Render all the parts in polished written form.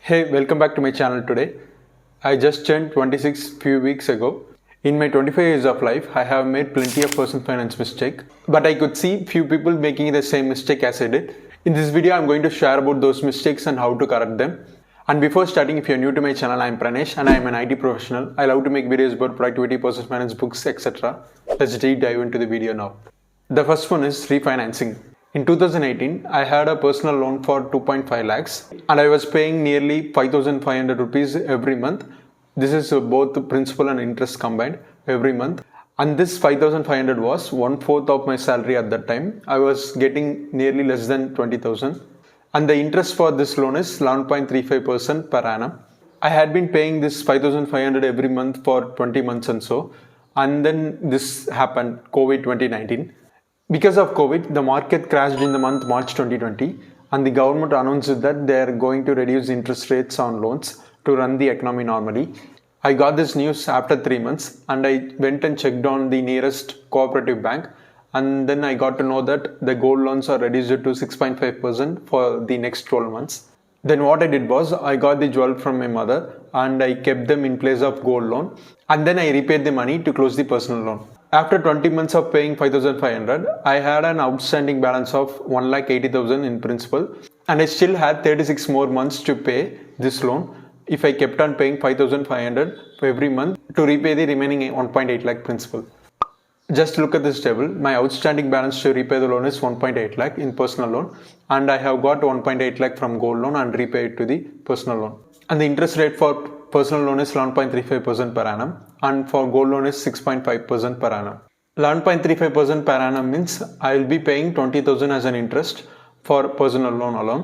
Hey, welcome back to my channel today. I just turned 26 few weeks ago. In my 25 years of life, I have made plenty of personal finance mistakes, but I could see few people making the same mistake as I did. In this video, I'm going to share about those mistakes and how to correct them. And before starting, if you're new to my channel, I'm Pranesh and I'm an IT professional. I love to make videos about productivity, personal finance, books, etc. Let's deep dive into the video now. The first one is refinancing. In 2018, I had a personal loan for 2.5 lakhs and I was paying nearly 5,500 rupees every month. This is both principal and interest combined every month. And this 5,500 was 1/4 of my salary at that time. I was getting nearly less than 20,000. And the interest for this loan is 11.35% per annum. I had been paying this 5,500 every month for 20 months and so. And then this happened, COVID 2019. Because of COVID, the market crashed in the month March 2020 and the government announced that they are going to reduce interest rates on loans to run the economy normally. I got this news after 3 months and I went and checked on the nearest cooperative bank, and then I got to know that the gold loans are reduced to 6.5% for the next 12 months. Then what I did was I got the jewel from my mother and I kept them in place of gold loan, and then I repaid the money to close the personal loan. After 20 months of paying 5,500, I had an outstanding balance of 1,80,000 in principal, and I still had 36 more months to pay this loan if I kept on paying 5,500 every month to repay the remaining 1.8 lakh principal. Just look at this table. My outstanding balance to repay the loan is 1.8 lakh in personal loan, and I have got 1.8 lakh from gold loan and repay it to the personal loan. And the interest rate for personal loan is 11.35% per annum, and for gold loan is 6.5% per annum. 11.35% per annum means I will be paying 20,000 as an interest for personal loan alone,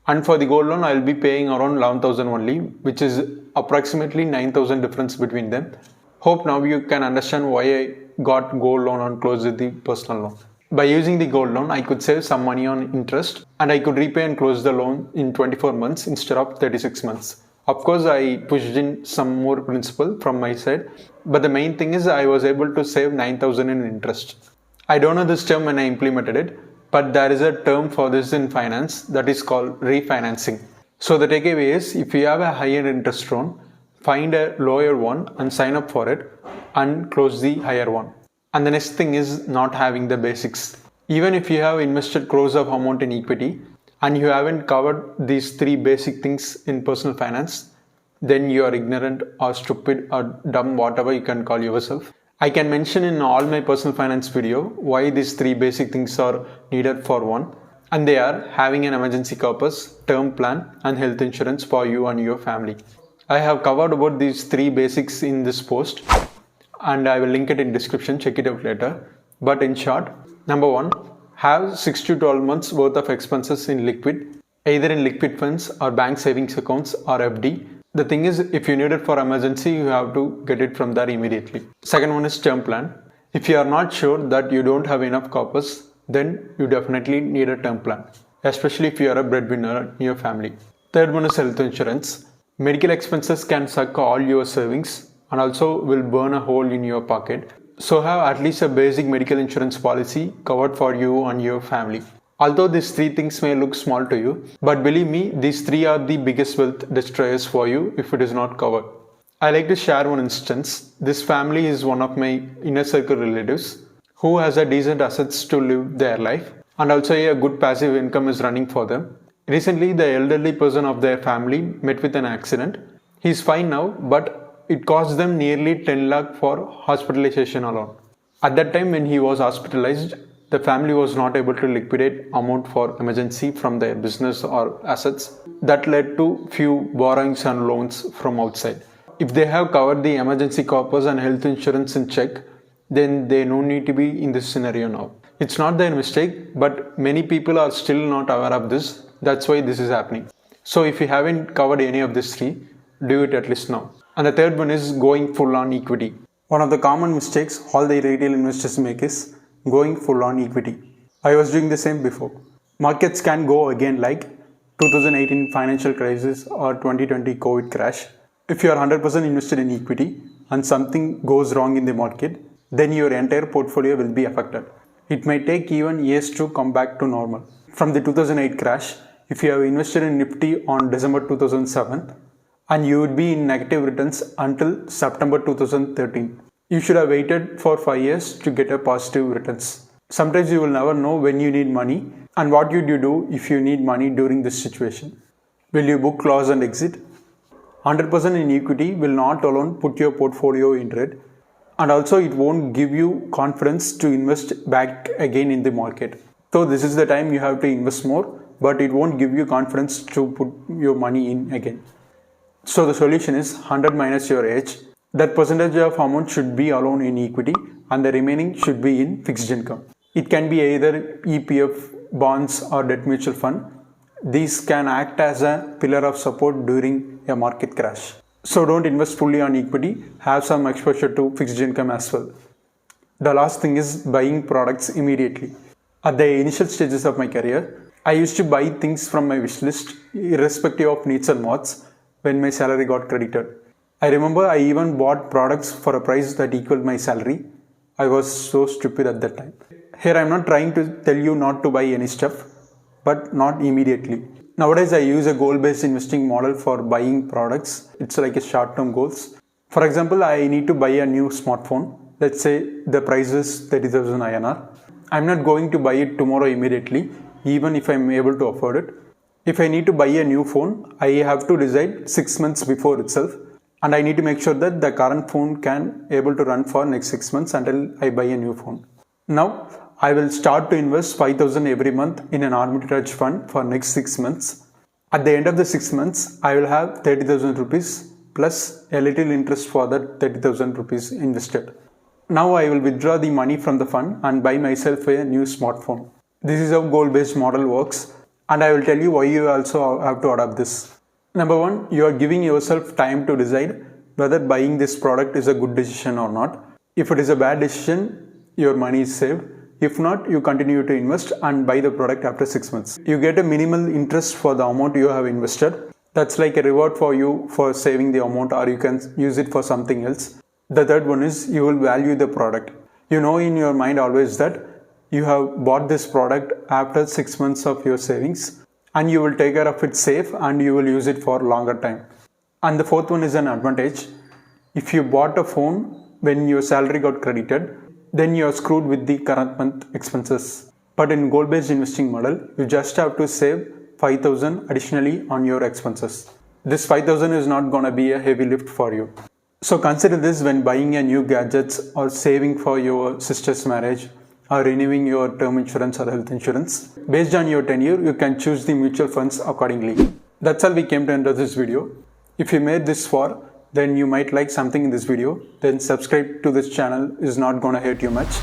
and for the gold loan I will be paying around 11,000 only, which is approximately 9,000 difference between them. Hope now you can understand why I got gold loan and closed the personal loan. By using the gold loan, I could save some money on interest and I could repay and close the loan in 24 months instead of 36 months. Of course, I pushed in some more principal from my side, but the main thing is I was able to save 9,000 in interest. I don't know this term when I implemented it, but there is a term for this in finance that is called refinancing. So the takeaway is, if you have a higher interest loan, find a lower one and sign up for it and close the higher one. And the next thing is not having the basics. Even if you have invested crores of amount in equity and you haven't covered these three basic things in personal finance, then you are ignorant or stupid or dumb, whatever you can call yourself. I can mention in all my personal finance video why these three basic things are needed for one. And they are having an emergency corpus, term plan and health insurance for you and your family. I have covered about these three basics in this post and I will link it in description, check it out later. But in short, number one, have 6 to 12 months worth of expenses in liquid, either in liquid funds or bank savings accounts or FD. The thing is, if you need it for emergency, you have to get it from there immediately. Second one is term plan. If you are not sure that you don't have enough corpus, then you definitely need a term plan, especially if you are a breadwinner in your family. Third one is health insurance. Medical expenses can suck all your savings and also will burn a hole in your pocket. So have at least a basic medical insurance policy covered for you and your family. Although these three things may look small to you, but believe me, these three are the biggest wealth destroyers for you if it is not covered. I like to share one instance. This family is one of my inner circle relatives who has a decent assets to live their life and also a good passive income is running for them. Recently, the elderly person of their family met with an accident. He is fine now, but it cost them nearly 10 lakh for hospitalization alone. At that time when he was hospitalized, the family was not able to liquidate amount for emergency from their business or assets. That led to few borrowings and loans from outside. If they have covered the emergency corpus and health insurance in check, then they no need to be in this scenario now. It's not their mistake, but many people are still not aware of this. That's why this is happening. So if you haven't covered any of these three, do it at least now. And the third one is going full on equity. One of the common mistakes all the retail investors make is going full on equity. I was doing the same before. Markets can go again like 2018 financial crisis or 2020 COVID crash. If you are 100% invested in equity and something goes wrong in the market, then your entire portfolio will be affected. It may take even years to come back to normal. From the 2008 crash, if you have invested in Nifty on December 2007 and you would be in negative returns until September 2013. You should have waited for 5 years to get a positive returns. Sometimes you will never know when you need money, and what would you do if you need money during this situation? Will you book loss and exit? 100% in equity will not alone put your portfolio in red, and also it won't give you confidence to invest back again in the market. So this is the time you have to invest more, but it won't give you confidence to put your money in again. So the solution is 100 minus your age. That percentage of amount should be alone in equity and the remaining should be in fixed income. It can be either EPF, bonds or debt mutual fund. These can act as a pillar of support during a market crash. So don't invest fully on equity, have some exposure to fixed income as well. The last thing is buying products immediately. At the initial stages of my career, I used to buy things from my wish list irrespective of needs and wants when my salary got credited. I remember I even bought products for a price that equaled my salary. I was so stupid at that time. Here I am not trying to tell you not to buy any stuff, but not immediately. Nowadays I use a goal-based investing model for buying products. It's like a short-term goals. For example, I need to buy a new smartphone. Let's say the price is 30,000 INR. I'm not going to buy it tomorrow immediately, even if I'm able to afford it. If I need to buy a new phone, I have to decide 6 months before itself. And I need to make sure that the current phone can able to run for next 6 months until I buy a new phone. Now, I will start to invest 5,000 every month in an arbitrage fund for next 6 months. At the end of the 6 months, I will have 30,000 rupees plus a little interest for that 30,000 rupees invested. Now I will withdraw the money from the fund and buy myself a new smartphone. This is how goal-based model works, and I will tell you why you also have to adopt this. Number one, you are giving yourself time to decide whether buying this product is a good decision or not. If it is a bad decision, your money is saved. If not, you continue to invest and buy the product after 6 months. You get a minimal interest for the amount you have invested. That's like a reward for you for saving the amount, or you can use it for something else. The third one is you will value the product. You know in your mind always that you have bought this product after 6 months of your savings, and you will take care of it safe and you will use it for longer time. And the fourth one is an advantage. If you bought a phone when your salary got credited, then you are screwed with the current month expenses. But in goal-based investing model, you just have to save 5,000 additionally on your expenses. This 5,000 is not going to be a heavy lift for you. So consider this when buying a new gadgets or saving for your sister's marriage or renewing your term insurance or health insurance. Based on your tenure, you can choose the mutual funds accordingly. That's all we came to end of this video. If you made this far, then you might like something in this video. Then subscribe to this channel is not gonna hurt you much.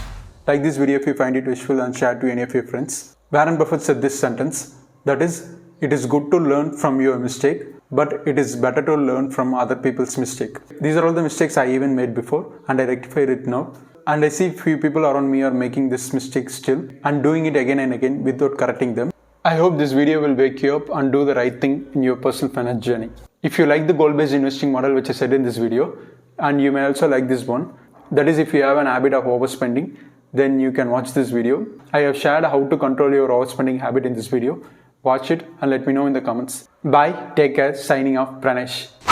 Like this video if you find it useful and share to any of your friends. Warren Buffett said this sentence, that is, it is good to learn from your mistake, but it is better to learn from other people's mistake. These are all the mistakes I even made before and I rectified it now. And I see few people around me are making this mistake still and doing it again and again without correcting them. I hope this video will wake you up and do the right thing in your personal finance journey. If you like the goal-based investing model which I said in this video, and you may also like this one, that is if you have an habit of overspending, then you can watch this video. I have shared how to control your overspending habit in this video. Watch it and let me know in the comments. Bye, take care, signing off, Pranesh.